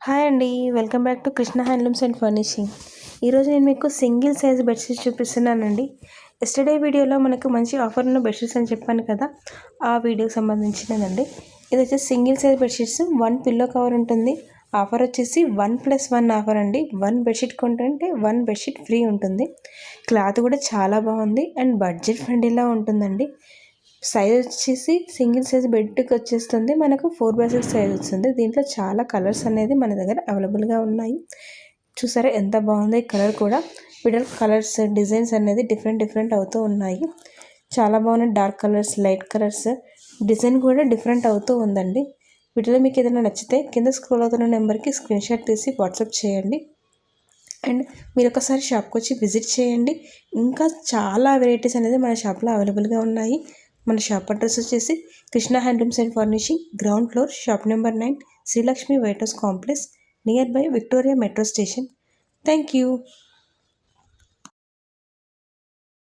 Hi అండి. Welcome back to Krishna handlooms and furnishing. ఈరోజు నేను మీకు సింగిల్ సైజ్ బెడ్షీట్స్ చూపిస్తున్నానండి. ఎస్టర్డే వీడియోలో మనకు మంచి ఆఫర్ ఉన్న బెడ్షీట్స్ అని చెప్పాను కదా, ఆ వీడియోకి సంబంధించినదండి. ఇది వచ్చేసి single size bedsheets, 1 pillow cover ఉంటుంది. ఆఫర్ వచ్చేసి 1+1 ఆఫర్ అండి. 1 బెడ్షీట్ కొంటుంటే 1 బెడ్షీట్ ఫ్రీ ఉంటుంది. క్లాత్ కూడా చాలా బాగుంది అండ్ బడ్జెట్ ఫ్రెండ్లీలా ఉంటుందండి. సైజ్ వచ్చేసి సింగిల్ సైజ్ బెడ్కి వచ్చేస్తుంది, మనకు 4x6 సైజ్ వస్తుంది. దీంట్లో చాలా కలర్స్ అనేది మన దగ్గర అవైలబుల్గా ఉన్నాయి. చూసారా ఎంత బాగుందో ఈ కలర్ కూడా. వీటిలో కలర్స్ డిజైన్స్ అనేది డిఫరెంట్ అవుతూ ఉన్నాయి. చాలా బాగున్నాయి. Dark colours, light colours, design కూడా డిఫరెంట్ అవుతూ ఉందండి. వీటిలో మీకు ఏదైనా నచ్చితే కింద స్క్రోల్ అవుతున్న నెంబర్కి స్క్రీన్ షాట్ తీసి వాట్సాప్ చేయండి. అండ్ మీరు ఒకసారి షాప్కి వచ్చి విజిట్ చేయండి. ఇంకా చాలా వెరైటీస్ అనేది మన షాప్లో అవైలబుల్గా ఉన్నాయి. మన షాప్ అడ్రస్ వచ్చేసి Krishna handlooms and furnishing, ground floor, shop number 9, Srilakshmi white house complex, near by Victoria metro station. Thank you.